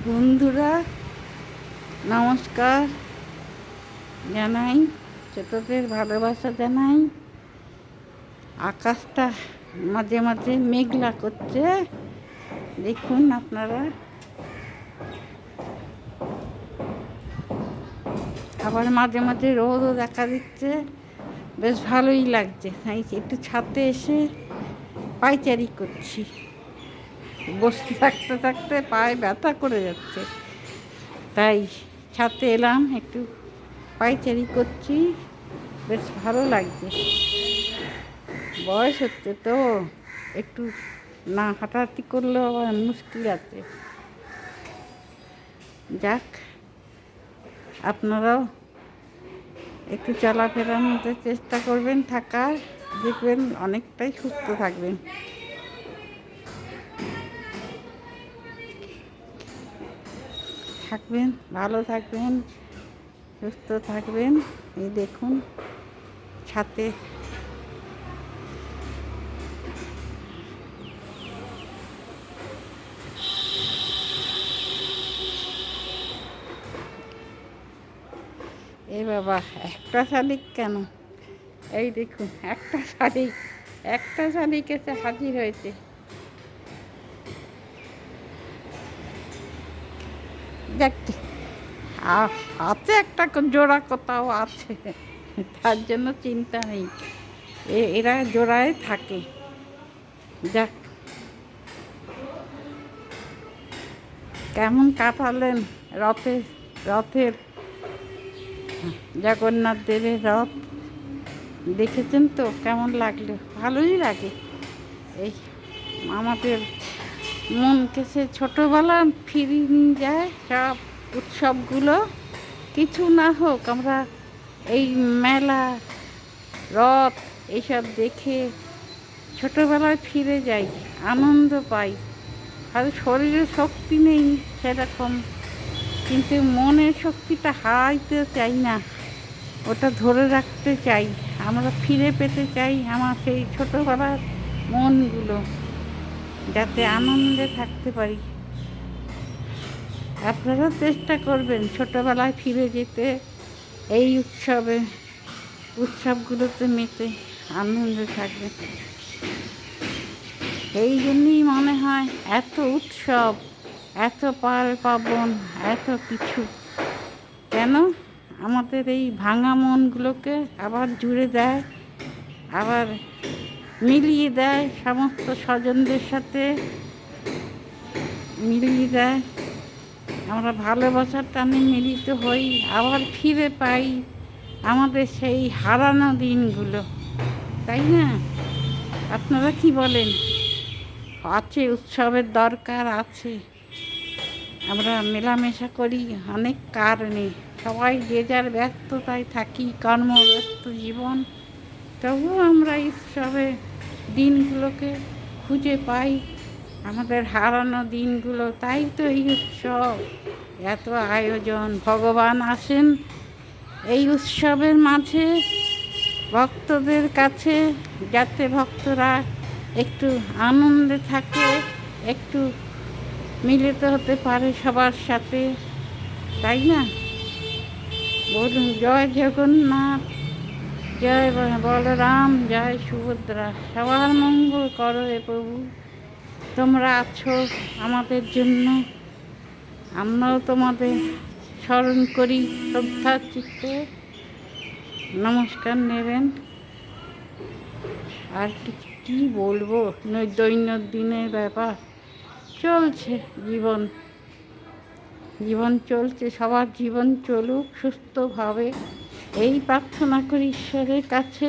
বন্ধুরা নমস্কার জানাই, ছোটদের ভালোবাসা জানাই। আকাশটা মাঝে মাঝে মেঘলা করছে, দেখুন আপনারা। আবার মাঝে মাঝে রোদও দেখা দিচ্ছে, বেশ ভালোই লাগছে। তাই একটু ছাদে এসে পায়চারি করছি। বসে থাকতে থাকতে পায়ে ব্যথা করে যাচ্ছে, তাই ছাদে এলাম, একটু পায়চারি করছি, বেশ ভালো লাগছে। বয়স হচ্ছে তো, একটু না হাঁটাহাঁটি করলেও আবার মুশকিল আছে। যাক, আপনারাও একটু চলাফেরার মধ্যে চেষ্টা করবেন থাকার, দেখবেন অনেকটাই সুস্থ থাকবেন। ভালো থাকবেন, সুস্থ থাকবেন। এই দেখুন ছাতে এ বাবা, একটা শালিক কেন? এই দেখুন একটা শালিক এসে হাজির হয়েছে। দেখতে আছে, একটা জোড়া কোথাও আছে, তার জন্য চিন্তা নেই। এরা জোড়ায় থাকে। যাক, কেমন কাটালেন রথের জগন্নাথ দেবের রথ দেখেছেন তো? কেমন লাগলো? ভালোই লাগে। এই আমাদের মনকে সে ছোটোবেলা ফিরিয়ে নিয়ে যায় সব উৎসবগুলো। কিছু না হোক, আমরা এই মেলা, রথ এইসব দেখে ছোটোবেলায় ফিরে যাই, আনন্দ পাই। হয়তো শরীরে শক্তি নেই সেরকম, কিন্তু মনের শক্তিটা হারাইতে চাই না, ওটা ধরে রাখতে চাই। আমরা ফিরে পেতে চাই আমার সেই ছোটোবেলার মনগুলো, যাতে আনন্দে থাকতে পারি। আপনারা চেষ্টা করবেন ছোটোবেলায় ফিরে যেতে, এই উৎসবগুলোতে মেতে আনন্দে থাকবেন। এই জন্যই মনে হয় এত উৎসব, এত পার্বণ, এত কিছু। কেন? আমাদের এই ভাঙা মনগুলোকে আবার জুড়ে দেয়, আবার মিলিয়ে দেয়, সমস্ত স্বজনদের সাথে মিলিয়ে দেয়। আমরা ভালোবাসার টানে মিলিত হই, আবার ফিরে পাই আমাদের সেই হারানো দিনগুলো, তাই না? আপনারা কি বলেন? আছে, উৎসবের দরকার আছে। আমরা মেলামেশা করি অনেক কারণে, সবাই যে যার ব্যস্ততায় থাকি, কর্মব্যস্ত জীবন, তবুও আমরা উৎসবের দিনগুলোকে খুঁজে পাই, আমাদের হারানো দিনগুলো। তাই তো এই উৎসব, এত আয়োজন। ভগবান আসেন এই উৎসবের মাঝে ভক্তদের কাছে, যাতে ভক্তরা একটু আনন্দে থাকে, একটু মিলিত হতে পারে সবার সাথে, তাই না? বলুন জয় জগন্নাথ, জয় বলরাম, জয় সুভদ্রা। সবার মঙ্গল করো হে প্রভু। তোমরা আছো আমাদের জন্য, আমরাও তোমাদের স্মরণ করি শ্রদ্ধার চিত্তে। নমস্কার নেবেন। আর কি বলবো, দৈনন্দিনের ব্যাপার চলছে, জীবন চলছে। সবার জীবন চলুক সুস্থভাবে, এই প্রার্থনা করি ঈশ্বরের কাছে।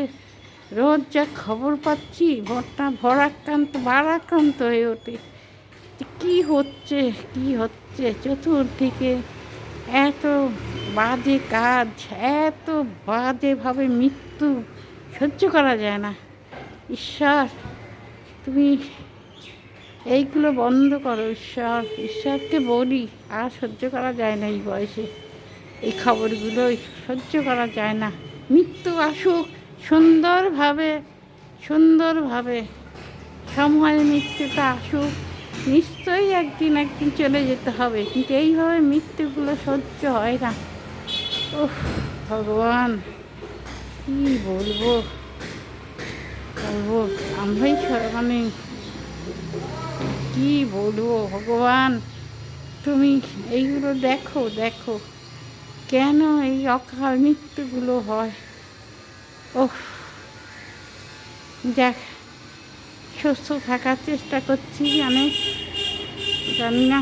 রোজ যা খবর পাচ্ছি, ভারাক্রান্ত হয়ে ওঠে। কি হচ্ছে চতুর্দিকে, এত বাজে কাজ, এত বাজেভাবে মৃত্যু, সহ্য করা যায় না। ঈশ্বর, তুমি এইগুলো বন্ধ করো। ঈশ্বরকে বলি, আর সহ্য করা যায় না এই বয়সে, এই খবরগুলো সহ্য করা যায় না। মৃত্যু আসুক সুন্দরভাবে, সময় মৃত্যুটা আসুক, নিশ্চয়ই একদিন একদিন চলে যেতে হবে, কিন্তু এইভাবে মৃত্যুগুলো সহ্য হয় না। ওহ ভগবান, কি বলবো বলবো আমরাই মানে কি বলবো ভগবান, তুমি এইগুলো দেখো দেখো, কেন এই অকাল মৃত্যুগুলো হয়। ওহ, যাক, সুস্থ থাকার চেষ্টা করছি, অনেক জানি না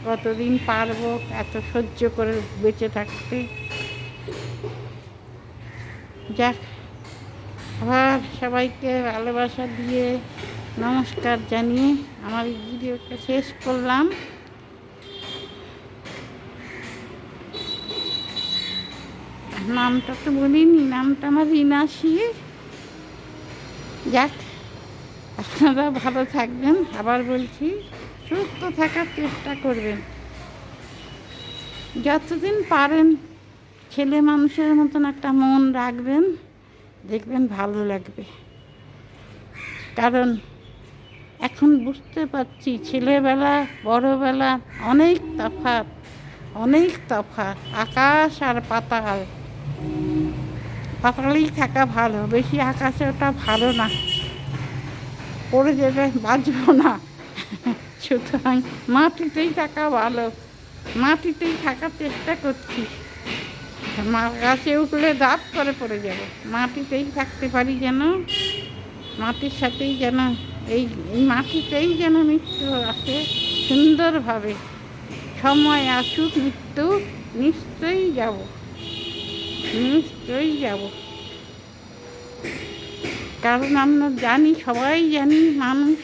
কতদিন পারবো এত সহ্য করে বেঁচে থাকতে। যাক, আবার সবাইকে ভালোবাসা দিয়ে নমস্কার জানিয়ে আমার ভিডিওটা শেষ করলাম। নামটা তো বলিনি, নামটা আমার রিনাশি। যাক, আপনারা ভালো থাকবেন, আবার বলছি সুস্থ থাকার চেষ্টা করবেন, যতদিন পারেন ছেলে মানুষের মতন একটা মন রাখবেন, দেখবেন ভালো লাগবে। কারণ এখন বুঝতে পারছি ছেলেবেলা বড়বেলা অনেক তফাৎ, অনেক তফাৎ, আকাশ আর পাতাল। পাতালেই থাকা ভালো, বেশি আকাশে ওটা ভালো না, পড়ে যেতে বাঁচবো না। সুতরাং মাটিতেই থাকা ভালো, মাটিতেই থাকার চেষ্টা করছি। গাছে উঠলে দাঁত করে পড়ে যাবে, মাটিতেই থাকতে পারি যেন, মাটির সাথেই যেন এই এই মাটিতেই যেন মৃত্যু আসে সুন্দরভাবে। সময় আসুক, মৃত্যু নিশ্চয়ই যাব, নিশ্চয়ই যাব। কারণ আমরা জানি, সবাই জানি মানুষ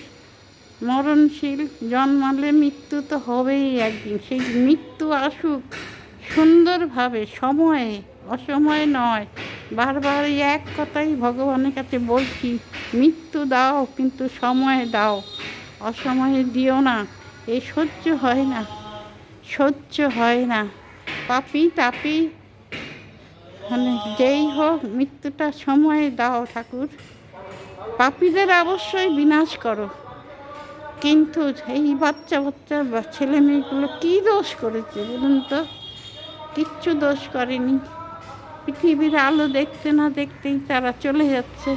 মরণশীল, জন্মালে মৃত্যু তো হবেই একদিন। সেই মৃত্যু আসুক সুন্দরভাবে, সময়ে, অসময়ে নয়। বারবার এই এক কথাই ভগবানের কাছে বলছি, মৃত্যু দাও কিন্তু সময়ে দাও, অসময়ে দিও না। এই সহ্য হয় না, সহ্য হয় না। পাপি তাপি মানে যেই হোক, মৃত্যুটা সময়ে দাও ঠাকুর। পাপীদের অবশ্যই বিনাশ করো, কিন্তু এই বাচ্চা বাচ্চা ছেলে মেয়েগুলো কী দোষ করেছে বলুন তো? কিচ্ছু দোষ করেনি। পৃথিবীর আলো দেখতে না দেখতেই তারা চলে যাচ্ছে।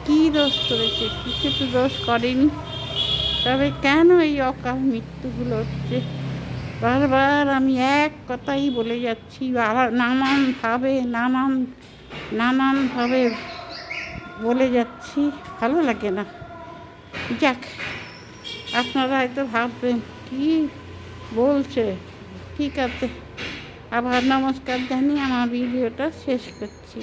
কী দোষ করেছে? কিছু তো দোষ করেনি। তবে কেন এই অকাল মৃত্যুগুলো হচ্ছে? বারবার আমি এক কথাই বলে যাচ্ছি, নানানভাবে নানানভাবে বলে যাচ্ছি, ভালো লাগে না। যাক, আপনারা হয়তো ভাববেন কি বলছে, ঠিক আছে, আবার নমস্কার জানিয়ে আমার ভিডিওটা শেষ করছি।